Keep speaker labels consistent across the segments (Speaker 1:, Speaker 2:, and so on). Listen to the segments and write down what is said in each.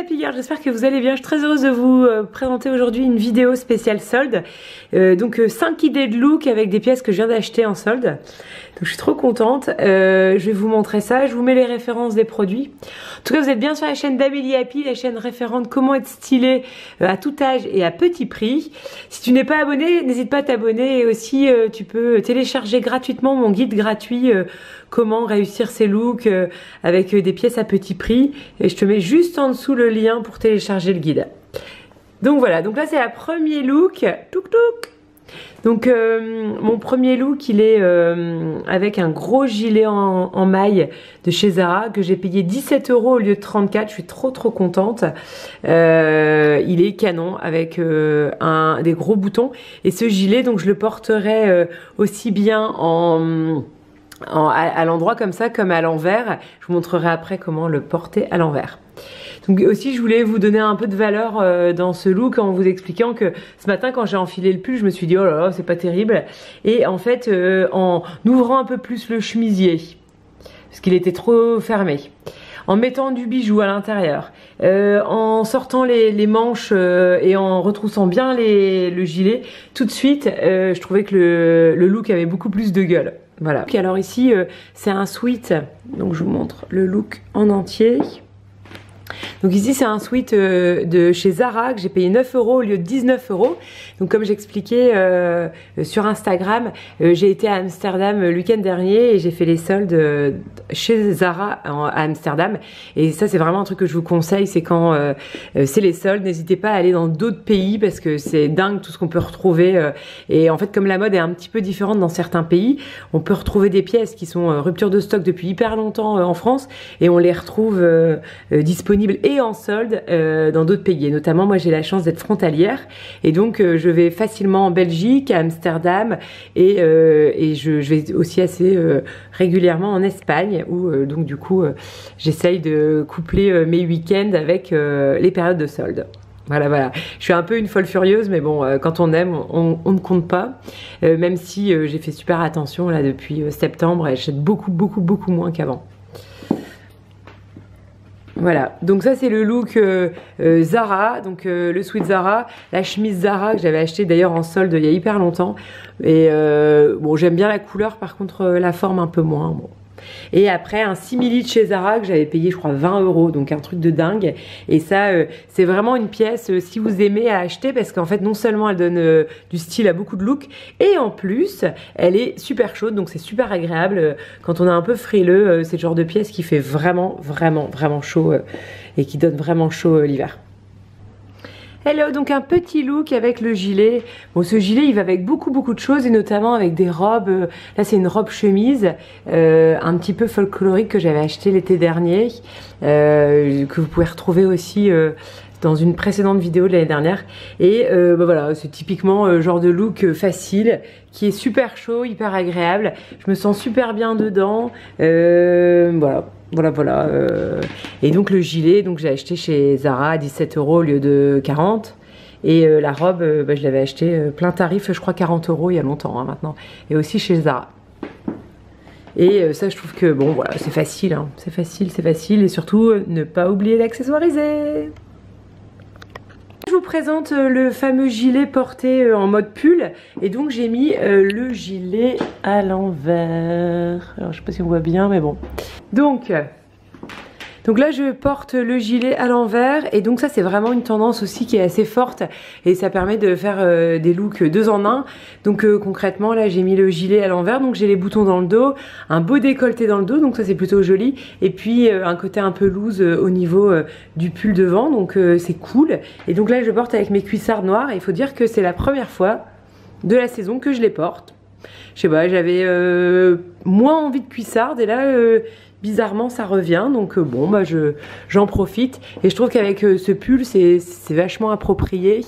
Speaker 1: Happy Girl, j'espère que vous allez bien. Je suis très heureuse de vous présenter aujourd'hui une vidéo spéciale solde. Donc 5 idées de look avec des pièces que je viens d'acheter en solde. Donc je suis trop contente. Je vais vous montrer ça. Je vous mets les références des produits. En tout cas, vous êtes bien sur la chaîne d'Amélie Happy, la chaîne référente comment être stylé à tout âge et à petit prix. Si tu n'es pas abonné, n'hésite pas à t'abonner. Et aussi, tu peux télécharger gratuitement mon guide gratuit comment réussir ses looks avec des pièces à petit prix. Et je te mets juste en dessous le lien pour télécharger le guide. Donc voilà, donc là c'est la premier look. Touk touk. Donc mon premier look il est avec un gros gilet en maille de chez Zara que j'ai payé 17 € au lieu de 34. Je suis trop contente. Il est canon avec des gros boutons et ce gilet donc je le porterai aussi bien à l'endroit comme ça comme à l'envers. Je vous montrerai après comment le porter à l'envers. Donc aussi je voulais vous donner un peu de valeur dans ce look en vous expliquant que ce matin quand j'ai enfilé le pull je me suis dit oh là là c'est pas terrible et en fait en ouvrant un peu plus le chemisier parce qu'il était trop fermé, en mettant du bijou à l'intérieur, en sortant les manches et en retroussant bien le gilet, tout de suite je trouvais que le look avait beaucoup plus de gueule. Voilà. Alors ici c'est un sweat, donc je vous montre le look en entier. Donc ici c'est un sweat de chez Zara que j'ai payé 9 € au lieu de 19 €. Donc comme j'expliquais sur Instagram, j'ai été à Amsterdam le week-end dernier et j'ai fait les soldes chez Zara à Amsterdam. Et ça c'est vraiment un truc que je vous conseille, c'est quand c'est les soldes, n'hésitez pas à aller dans d'autres pays parce que c'est dingue tout ce qu'on peut retrouver. Et en fait comme la mode est un petit peu différente dans certains pays, on peut retrouver des pièces qui sont rupture de stock depuis hyper longtemps en France et on les retrouve disponibles et en solde dans d'autres pays. Et notamment moi j'ai la chance d'être frontalière et donc je vais facilement en Belgique, à Amsterdam et je vais aussi assez régulièrement en Espagne où donc du coup j'essaye de coupler mes week-ends avec les périodes de solde. Voilà, je suis un peu une folle furieuse mais bon quand on aime on ne compte pas même si j'ai fait super attention là depuis septembre et j'achète beaucoup moins qu'avant. Voilà, donc ça c'est le look Zara, donc le sweat Zara, la chemise Zara que j'avais acheté d'ailleurs en solde il y a hyper longtemps. Et bon, j'aime bien la couleur, par contre la forme un peu moins. Bon. Et après un simili de chez Zara que j'avais payé je crois 20 €, donc un truc de dingue. Et ça c'est vraiment une pièce si vous aimez à acheter parce qu'en fait non seulement elle donne du style à beaucoup de looks et en plus elle est super chaude, donc c'est super agréable quand on est un peu frileux. C'est le genre de pièce qui fait vraiment chaud et qui donne vraiment chaud l'hiver. Hello, donc un petit look avec le gilet. Bon, ce gilet il va avec beaucoup de choses et notamment avec des robes. Là c'est une robe chemise un petit peu folklorique que j'avais acheté l'été dernier, que vous pouvez retrouver aussi dans une précédente vidéo de l'année dernière. Et bah voilà, c'est typiquement genre de look facile qui est super chaud, hyper agréable. Je me sens super bien dedans. Voilà. Et donc le gilet, donc j'ai acheté chez Zara à 17 € au lieu de 40. Et la robe, bah, je l'avais acheté plein tarif, je crois 40 € il y a longtemps maintenant. Et aussi chez Zara. Et ça je trouve que bon voilà, c'est facile, hein. C'est facile et surtout ne pas oublier d'accessoiriser. Je vous présente le fameux gilet porté en mode pull et donc j'ai mis le gilet à l'envers. Alors je sais pas si on voit bien mais bon. Donc là je porte le gilet à l'envers et donc ça c'est vraiment une tendance aussi qui est assez forte et ça permet de faire des looks 2 en 1. Donc concrètement là j'ai mis le gilet à l'envers, donc j'ai les boutons dans le dos, un beau décolleté dans le dos, donc ça c'est plutôt joli, et puis un côté un peu loose au niveau du pull devant, donc c'est cool. Et donc là je porte avec mes cuissards noirs et il faut dire que c'est la première fois de la saison que je les porte. Je sais pas, j'avais moins envie de cuissardes et là bizarrement ça revient, donc bon bah j'en profite et je trouve qu'avec ce pull c'est vachement approprié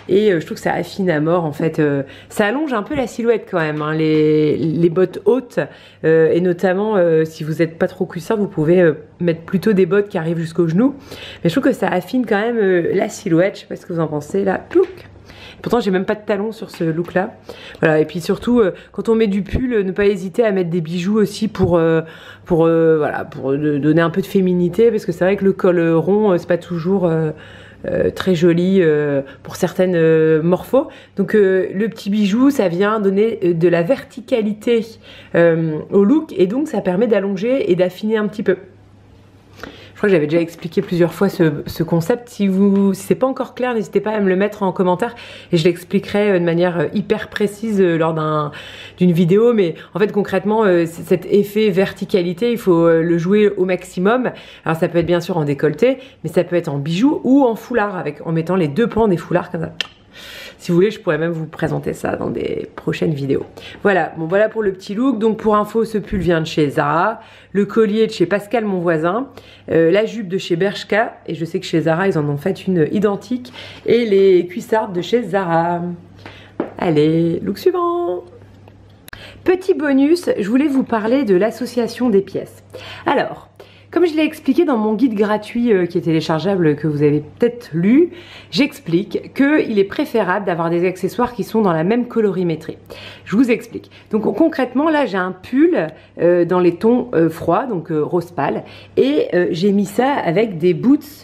Speaker 1: et je trouve que ça affine à mort en fait. Ça allonge un peu la silhouette quand même, hein, les bottes hautes et notamment si vous n'êtes pas trop cuissard vous pouvez mettre plutôt des bottes qui arrivent jusqu'aux genoux, mais je trouve que ça affine quand même la silhouette. Je sais pas ce que vous en pensez là. Plouc. Pourtant j'ai même pas de talons sur ce look là. Voilà, et puis surtout quand on met du pull, ne pas hésiter à mettre des bijoux aussi pour donner un peu de féminité, parce que c'est vrai que le col rond c'est pas toujours très joli pour certaines morphos. Donc le petit bijou, ça vient donner de la verticalité au look, et donc ça permet d'allonger et d'affiner un petit peu. Je crois que j'avais déjà expliqué plusieurs fois ce concept. Si c'est pas encore clair, n'hésitez pas à me le mettre en commentaire et je l'expliquerai de manière hyper précise lors d'une vidéo. Mais en fait, concrètement, cet effet verticalité, il faut le jouer au maximum. Alors ça peut être bien sûr en décolleté, mais ça peut être en bijoux ou en foulard, en mettant les deux pans des foulards comme ça. Si vous voulez, je pourrais même vous présenter ça dans des prochaines vidéos. Voilà, bon voilà pour le petit look. Donc pour info, ce pull vient de chez Zara, le collier de chez Pascal mon voisin, la jupe de chez Bershka, et je sais que chez Zara ils en ont fait une identique, et les cuissardes de chez Zara. Allez, look suivant. Petit bonus, je voulais vous parler de l'association des pièces. Alors, comme je l'ai expliqué dans mon guide gratuit qui est téléchargeable, que vous avez peut-être lu, j'explique qu'il est préférable d'avoir des accessoires qui sont dans la même colorimétrie. Je vous explique. Donc concrètement, là j'ai un pull dans les tons froids, donc rose pâle, et j'ai mis ça avec des boots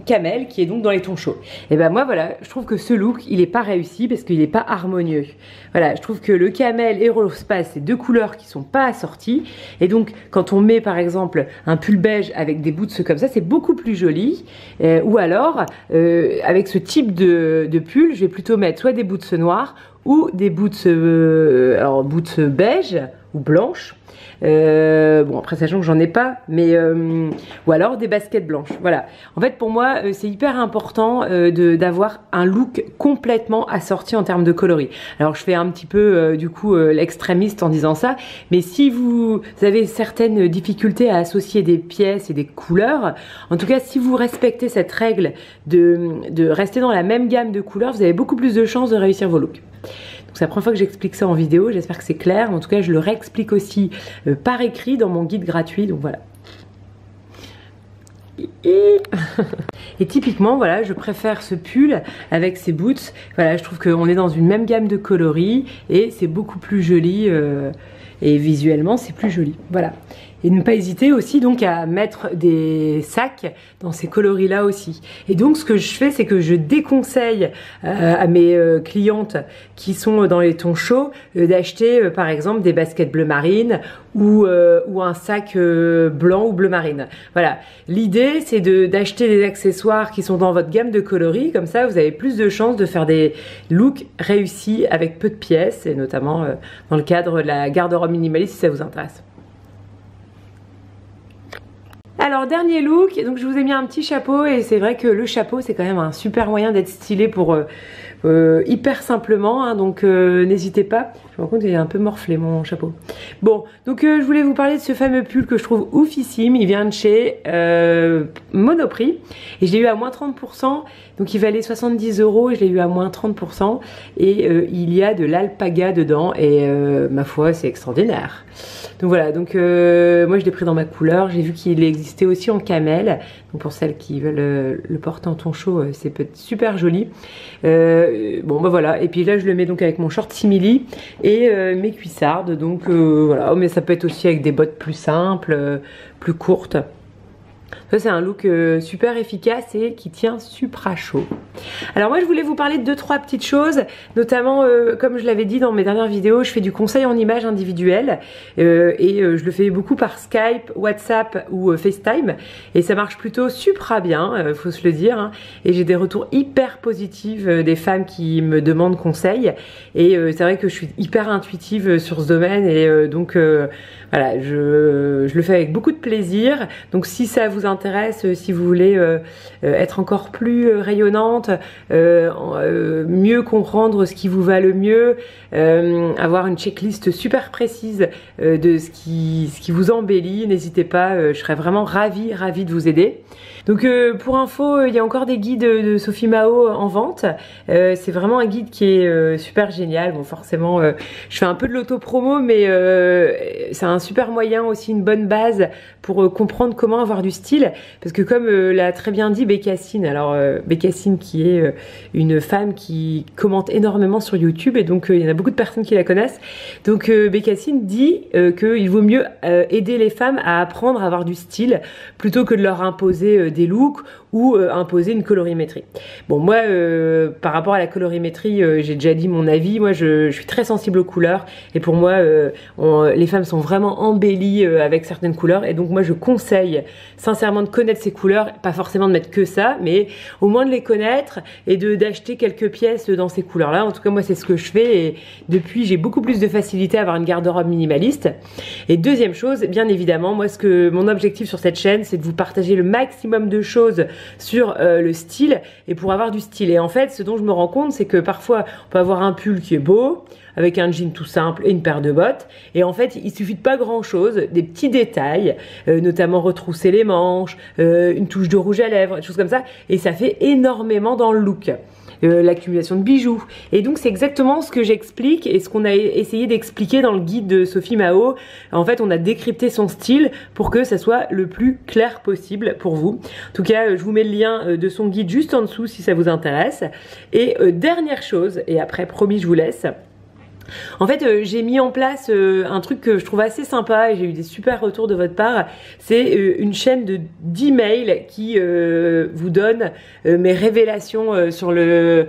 Speaker 1: camel qui est donc dans les tons chauds. Et ben moi voilà, je trouve que ce look il est pas réussi parce qu'il est pas harmonieux. Voilà, je trouve que le camel et rose pâle, c'est deux couleurs qui sont pas assorties, et donc quand on met par exemple un pull beige avec des boots comme ça, c'est beaucoup plus joli. Ou alors avec ce type de pull, je vais plutôt mettre soit des boots noirs ou des boots boots beige ou blanches. Bon après sachant que j'en ai pas, mais ou alors des baskets blanches. Voilà, en fait pour moi c'est hyper important d'avoir un look complètement assorti en termes de coloris. Alors je fais un petit peu du coup l'extrémiste en disant ça, mais si vous avez certaines difficultés à associer des pièces et des couleurs, en tout cas si vous respectez cette règle de rester dans la même gamme de couleurs, vous avez beaucoup plus de chances de réussir vos looks. Donc c'est la première fois que j'explique ça en vidéo, j'espère que c'est clair. En tout cas, je le réexplique aussi par écrit dans mon guide gratuit, donc voilà. Et typiquement, voilà, je préfère ce pull avec ces boots. Voilà, je trouve qu'on est dans une même gamme de coloris et c'est beaucoup plus joli et visuellement, c'est plus joli. Voilà. Et ne pas hésiter aussi donc à mettre des sacs dans ces coloris là aussi. Et donc ce que je fais, c'est que je déconseille à mes clientes qui sont dans les tons chauds d'acheter par exemple des baskets bleu marine ou un sac blanc ou bleu marine. Voilà, l'idée c'est d'acheter des accessoires qui sont dans votre gamme de coloris, comme ça vous avez plus de chances de faire des looks réussis avec peu de pièces, et notamment dans le cadre de la garde-robe minimaliste si ça vous intéresse. Alors dernier look, donc je vous ai mis un petit chapeau, et c'est vrai que le chapeau c'est quand même un super moyen d'être stylé pour hyper simplement, hein, donc n'hésitez pas. Je me rends compte qu'il est un peu morflé mon chapeau. Bon, donc je voulais vous parler de ce fameux pull que je trouve oufissime. Il vient de chez Monoprix et je l'ai eu à moins 30%, donc il valait 70 € et je l'ai eu à moins 30%, et il y a de l'alpaga dedans, et ma foi c'est extraordinaire. Donc voilà, donc moi je l'ai pris dans ma couleur. J'ai vu qu'il existait aussi en camel, donc pour celles qui veulent le porter en ton chaud, c'est peut-être super joli. Bon bah voilà, et puis là je le mets donc avec mon short simili et mes cuissardes, donc voilà. Mais ça peut être aussi avec des bottes plus simples, plus courtes. Ça c'est un look super efficace et qui tient super chaud. Alors moi je voulais vous parler de 2-3 petites choses, notamment comme je l'avais dit dans mes dernières vidéos, je fais du conseil en images individuelles et je le fais beaucoup par Skype, WhatsApp ou FaceTime, et ça marche plutôt super bien, faut se le dire, hein. Et j'ai des retours hyper positifs des femmes qui me demandent conseil, et c'est vrai que je suis hyper intuitive sur ce domaine, et donc voilà, je le fais avec beaucoup de plaisir. Donc si ça vous intéresse, si vous voulez être encore plus rayonnante, mieux comprendre ce qui vous va le mieux, avoir une checklist super précise de ce qui vous embellit, n'hésitez pas, je serais vraiment ravie de vous aider. Donc pour info, il y a encore des guides de Sophie Mao en vente. C'est vraiment un guide qui est super génial. Bon, forcément, je fais un peu de l'auto-promo, mais c'est un super moyen aussi, une bonne base pour comprendre comment avoir du style style, parce que comme l'a très bien dit Bécassine, alors Bécassine qui est une femme qui commente énormément sur YouTube, et donc il y en a beaucoup de personnes qui la connaissent. Donc Bécassine dit qu'il vaut mieux aider les femmes à apprendre à avoir du style plutôt que de leur imposer des looks ou imposer une colorimétrie. Bon, moi par rapport à la colorimétrie, j'ai déjà dit mon avis. Moi je suis très sensible aux couleurs, et pour moi les femmes sont vraiment embellies avec certaines couleurs, et donc moi je conseille sincèrement de connaître ces couleurs, pas forcément de mettre que ça, mais au moins de les connaître et d'acheter quelques pièces dans ces couleurs là. En tout cas moi c'est ce que je fais, et depuis j'ai beaucoup plus de facilité à avoir une garde-robe minimaliste. Et deuxième chose, bien évidemment, moi mon objectif sur cette chaîne, c'est de vous partager le maximum de choses sur le style, et pour avoir du style. Et en fait ce dont je me rends compte, c'est que parfois on peut avoir un pull qui est beau avec un jean tout simple et une paire de bottes, et en fait il suffit de pas grand chose, des petits détails, notamment retrousser les manches, une touche de rouge à lèvres, des choses comme ça, et ça fait énormément dans le look. L'accumulation de bijoux, et donc c'est exactement ce que j'explique et ce qu'on a essayé d'expliquer dans le guide de Sophie Mao. En fait on a décrypté son style pour que ça soit le plus clair possible pour vous. En tout cas je vous mets le lien de son guide juste en dessous si ça vous intéresse. Et dernière chose, et après promis je vous laisse. En fait j'ai mis en place un truc que je trouve assez sympa, et j'ai eu des super retours de votre part. C'est une chaîne d'emails qui vous donne mes révélations sur le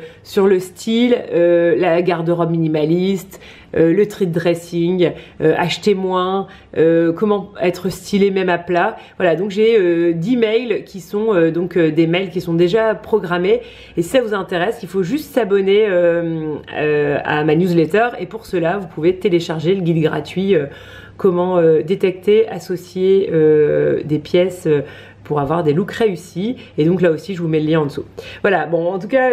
Speaker 1: style, la garde-robe minimaliste, le treat dressing, acheter moins, comment être stylé même à plat. Voilà, donc j'ai 10 mails qui sont des mails qui sont déjà programmés, et si ça vous intéresse, il faut juste s'abonner à ma newsletter, et pour cela vous pouvez télécharger le guide gratuit comment détecter, associer des pièces pour avoir des looks réussis. Et donc là aussi je vous mets le lien en dessous. Voilà, bon en tout cas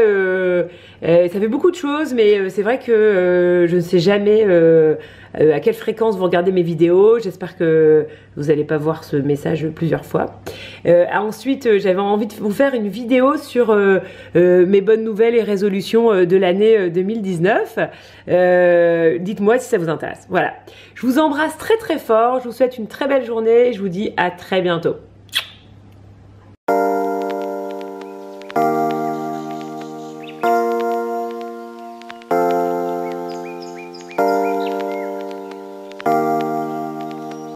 Speaker 1: ça fait beaucoup de choses, mais c'est vrai que je ne sais jamais à quelle fréquence vous regardez mes vidéos. J'espère que vous n'allez pas voir ce message plusieurs fois. Ensuite j'avais envie de vous faire une vidéo sur mes bonnes nouvelles et résolutions de l'année 2019. Dites-moi si ça vous intéresse. Voilà, je vous embrasse très très fort, je vous souhaite une très belle journée et je vous dis à très bientôt.